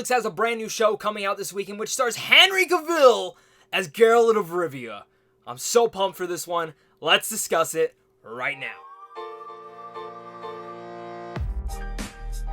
Netflix has a brand new show coming out this weekend which stars Henry Cavill as Geralt of Rivia. I'm so pumped for this one. Let's discuss it right now.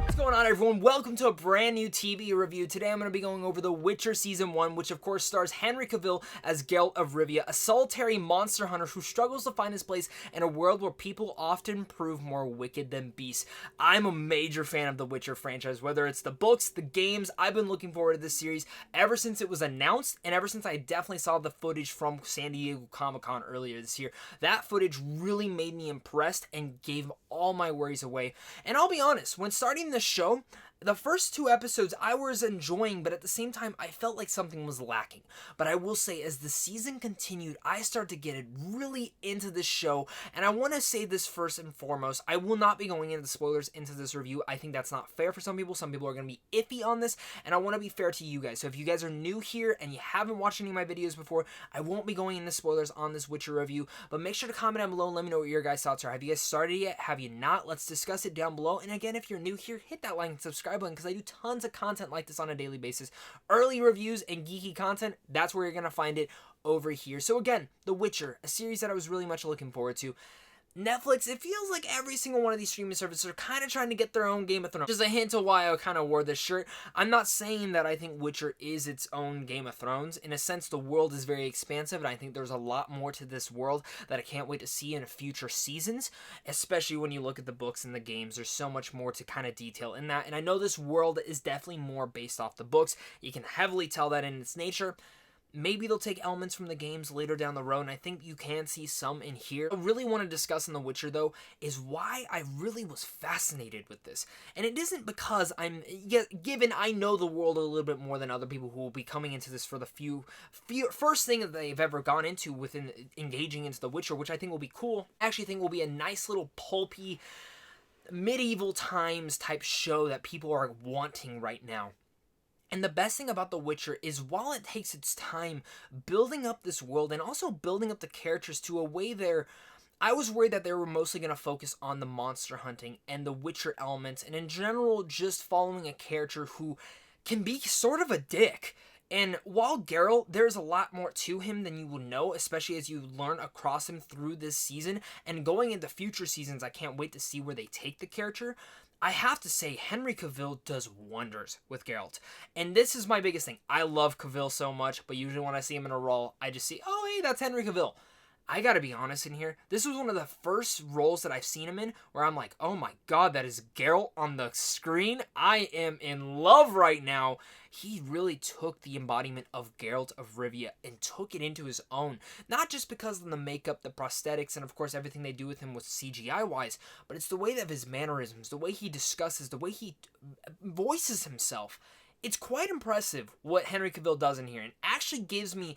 What's going on, everyone? Welcome to a brand new TV review. Today I'm going to be going over The Witcher Season 1, which of course stars Henry Cavill as Geralt of Rivia, a solitary monster hunter who struggles to find his place in a world where people often prove more wicked than beasts. I'm a major fan of the Witcher franchise, whether it's the books, the games. I've been looking forward to this series ever since it was announced, and ever since I definitely saw the footage from San Diego Comic-Con earlier this year. That footage really made me impressed and gave all my worries away. And I'll be honest, when starting the show, the first 2 episodes I was enjoying, but at the same time I felt like something was lacking. But I will say, as the season continued, I started to get really into this show, and I want to say this first and foremost: I will not be going into spoilers into this review. I think that's not fair for some people. Some people are going to be iffy on this, and I want to be fair to you guys. So if you guys are new here and you haven't watched any of my videos before, I won't be going into spoilers on this Witcher review, but make sure to comment down below and let me know what your guys' thoughts are. Have you guys started yet? Have you not? Let's discuss it down below. And again, if you're new here, hit that like and subscribe button, because I do tons of content like this on a daily basis. Early reviews and geeky content, that's where you're going to find it, over here. So again, The Witcher, a series that I was really much looking forward to. Netflix, it feels like every single one of these streaming services are kind of trying to get their own Game of Thrones. Just a hint of why I kind of wore this shirt. I'm not saying that I think Witcher is its own Game of Thrones. In a sense, the world is very expansive, and I think there's a lot more to this world that I can't wait to see in future seasons, especially when you look at the books and the games. There's so much more to kind of detail in that, and I know this world is definitely more based off the books. You can heavily tell that in its nature. Maybe they'll take elements from the games later down the road, and I think you can see some in here. What I really want to discuss in The Witcher, though, is why I really was fascinated with this. And it isn't because given I know the world a little bit more than other people who will be coming into this for the first thing that they've ever gone into within engaging into The Witcher, which I think will be cool. I actually think will be a nice little pulpy, medieval times type show that people are wanting right now. And the best thing about The Witcher is, while it takes its time building up this world and also building up the characters to a way I was worried that they were mostly going to focus on the monster hunting and the Witcher elements, and in general just following a character who can be sort of a dick. And while Geralt, there's a lot more to him than you will know, especially as you learn across him through this season. And going into future seasons, I can't wait to see where they take the character. I have to say, Henry Cavill does wonders with Geralt. And this is my biggest thing. I love Cavill so much, but usually when I see him in a role, I just see, oh, hey, that's Henry Cavill. I gotta be honest in here, this was one of the first roles that I've seen him in where I'm like, oh my god, that is Geralt on the screen. I am in love right now. He really took the embodiment of Geralt of Rivia and took it into his own. Not just because of the makeup, the prosthetics, and of course everything they do with him was CGI-wise, but it's the way of his mannerisms, the way he discusses, the way he voices himself. It's quite impressive what Henry Cavill does in here, and actually gives me,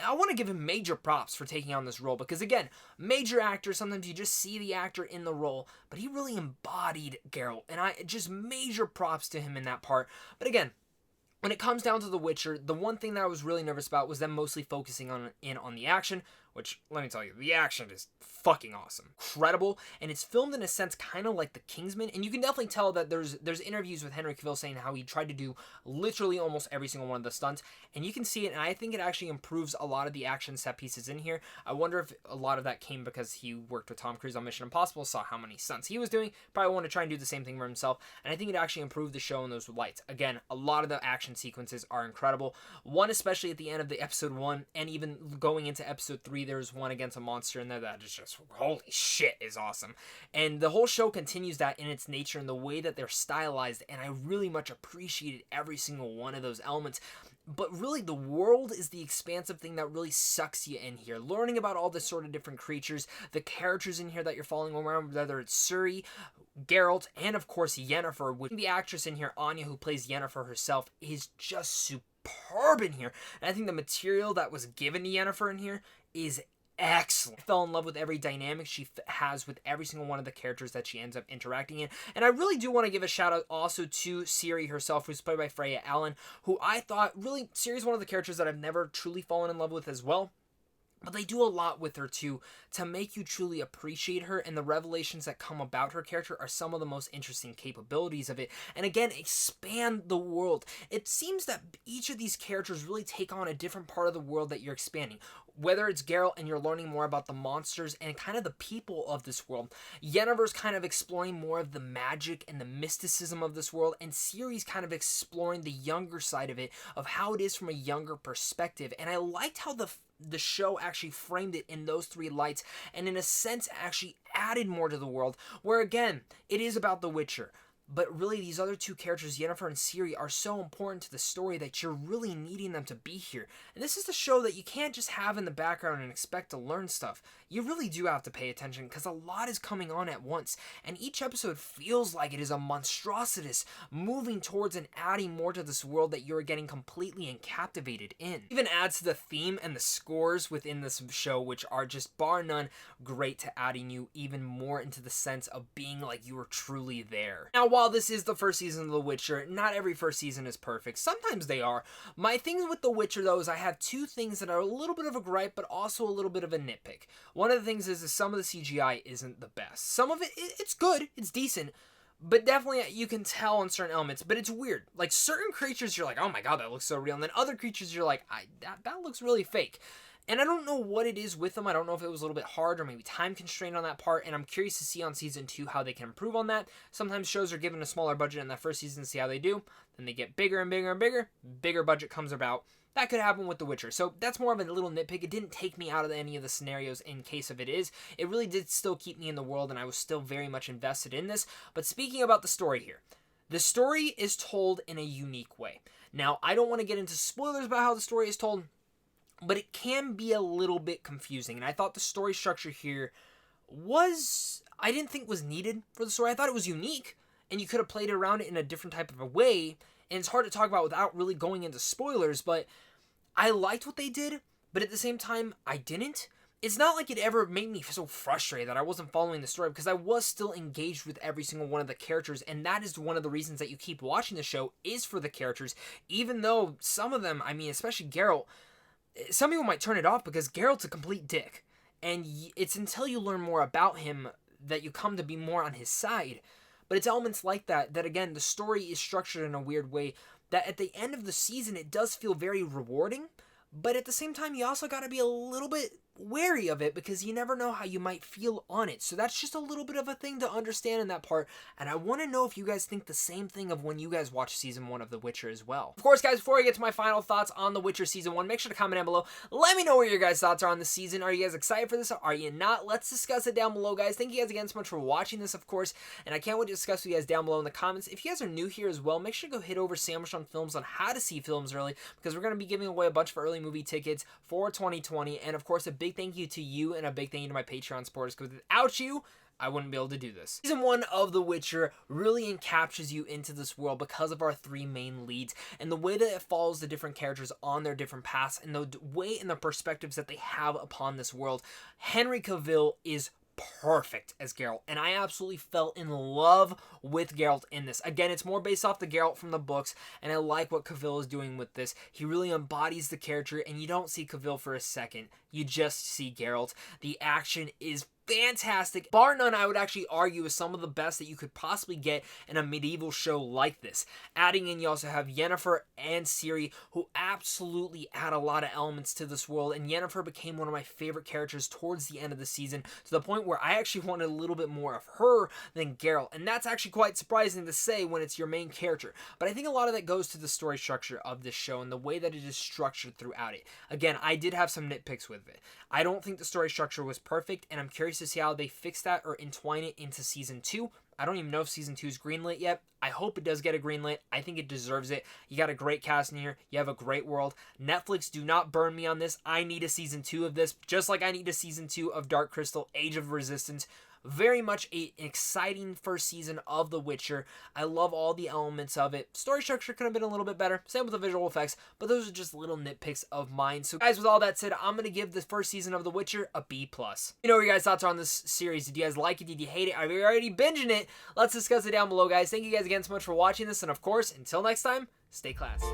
I want to give him major props for taking on this role, because again, major actor, sometimes you just see the actor in the role, but he really embodied Geralt, and just major props to him in that part. But again, when it comes down to The Witcher, the one thing that I was really nervous about was them mostly focusing on the action, which, let me tell you, the action is fucking awesome. Incredible, and it's filmed in a sense kind of like The Kingsman, and you can definitely tell that there's interviews with Henry Cavill saying how he tried to do literally almost every single one of the stunts, and you can see it, and I think it actually improves a lot of the action set pieces in here. I wonder if a lot of that came because he worked with Tom Cruise on Mission Impossible, saw how many stunts he was doing, probably wanted to try and do the same thing for himself, and I think it actually improved the show in those lights. Again, a lot of the action sequences are incredible. One especially at the end of the episode 1, and even going into episode 3, there's one against a monster in there that is just, holy shit, is awesome. And the whole show continues that in its nature and the way that they're stylized, and I really much appreciated every single one of those elements. But really, the world is the expansive thing that really sucks you in here. Learning about all the sort of different creatures, the characters in here that you're following around, whether it's Ciri, Geralt, and of course Yennefer. Which the actress in here, Anya, who plays Yennefer herself, is just superb in here. And I think the material that was given to Yennefer in here is excellent. I fell in love with every dynamic she has with every single one of the characters that she ends up interacting in. And I really do want to give a shout out also to Ciri herself, who's played by Freya Allan, who I thought really, Ciri's one of the characters that I've never truly fallen in love with as well. But they do a lot with her too to make you truly appreciate her, and the revelations that come about her character are some of the most interesting capabilities of it. And again, expand the world. It seems that each of these characters really take on a different part of the world that you're expanding. Whether it's Geralt and you're learning more about the monsters and kind of the people of this world, Yennefer's kind of exploring more of the magic and the mysticism of this world, and Ciri's kind of exploring the younger side of it, of how it is from a younger perspective. And I liked how the show actually framed it in those three lights, and in a sense actually added more to the world, where again, it is about The Witcher. But really, these other two characters, Yennefer and Ciri, are so important to the story that you're really needing them to be here. And this is the show that you can't just have in the background and expect to learn stuff. You really do have to pay attention, because a lot is coming on at once. And each episode feels like it is a monstrositous, moving towards and adding more to this world that you're getting completely and captivated in. It even adds to the theme and the scores within this show, which are just bar none great, to adding you even more into the sense of being like you were truly there. Now, while this is the first season of The Witcher, not every first season is perfect. Sometimes they are. My thing with The Witcher, though, is I have two things that are a little bit of a gripe, but also a little bit of a nitpick. One of the things is some of the CGI isn't the best. Some of it's good, it's decent, but definitely you can tell in certain elements, but it's weird. Like, certain creatures, you're like, oh my god, that looks so real, and then other creatures, you're like, that looks really fake. And I don't know what it is with them. I don't know if it was a little bit hard or maybe time constrained on that part, and I'm curious to see on season 2 how they can improve on that. Sometimes shows are given a smaller budget in that first season to see how they do, then they get bigger and bigger and bigger, bigger budget comes about. That could happen with The Witcher. So that's more of a little nitpick. It didn't take me out of any of the scenarios in case of it is. It really did still keep me in the world, and I was still very much invested in this. But speaking about the story here, the story is told in a unique way. Now, I don't want to get into spoilers about how the story is told, but it can be a little bit confusing. And I thought the story structure here I didn't think was needed for the story. I thought it was unique, and you could have played around it in a different type of a way. And it's hard to talk about without really going into spoilers, but I liked what they did, but at the same time, I didn't. It's not like it ever made me so frustrated that I wasn't following the story, because I was still engaged with every single one of the characters, and that is one of the reasons that you keep watching the show, is for the characters, even though some of them, I mean, especially Geralt, some people might turn it off because Geralt's a complete dick, and it's until you learn more about him that you come to be more on his side. But it's elements like that again, the story is structured in a weird way that at the end of the season it does feel very rewarding, but at the same time you also got to be a little bit wary of it, because you never know how you might feel on it. So that's just a little bit of a thing to understand in that part, and I want to know if you guys think the same thing of when you guys watch season 1 of The Witcher as well. Of course, guys, before I get to my final thoughts on The Witcher season 1, make sure to comment down below. Let me know what your guys' thoughts are on the season. Are you guys excited for this, or are you not? Let's discuss it down below, guys. Thank you guys again so much for watching this, of course, and I can't wait to discuss with you guys down below in the comments. If you guys are new here as well, make sure to go hit over Sandwich on Films on how to see films early, because we're going to be giving away a bunch of early movie tickets for 2020, and of course, a big thank you to you and a big thank you to my Patreon supporters, because without you, I wouldn't be able to do this. Season 1 of The Witcher really encaptures you into this world because of our 3 main leads, and the way that it follows the different characters on their different paths, and the way and the perspectives that they have upon this world. Henry Cavill is perfect as Geralt, and I absolutely fell in love with Geralt in this. Again, it's more based off the Geralt from the books, and I like what Cavill is doing with this. He really embodies the character, and you don't see Cavill for a second. You just see Geralt. The action is fantastic. Bar none, I would actually argue is some of the best that you could possibly get in a medieval show like this. Adding in, you also have Yennefer and Ciri, who absolutely add a lot of elements to this world, and Yennefer became one of my favorite characters towards the end of the season, to the point where I actually wanted a little bit more of her than Geralt, and that's actually quite surprising to say when it's your main character. But I think a lot of that goes to the story structure of this show and the way that it is structured throughout it. Again, I did have some nitpicks with it. I don't think the story structure was perfect, and I'm curious to see how they fix that or entwine it into season 2. I don't even know if season 2 is greenlit yet. I hope it does get a greenlit. I think it deserves it. You got a great cast in here. You have a great world. Netflix, do not burn me on this. I need a season 2 of this, just like I need a season 2 of Dark Crystal: Age of Resistance. Very much an exciting first season of The Witcher. I love all the elements of it. Story structure could have been a little bit better. Same with the visual effects, but those are just little nitpicks of mine. So guys, with all that said, I'm going to give the first season of The Witcher a B+. You know what your guys' thoughts are on this series. Did you guys like it? Did you hate it? Are you already binging it? Let's discuss it down below, guys. Thank you guys again so much for watching this, and of course, until next time, stay classy.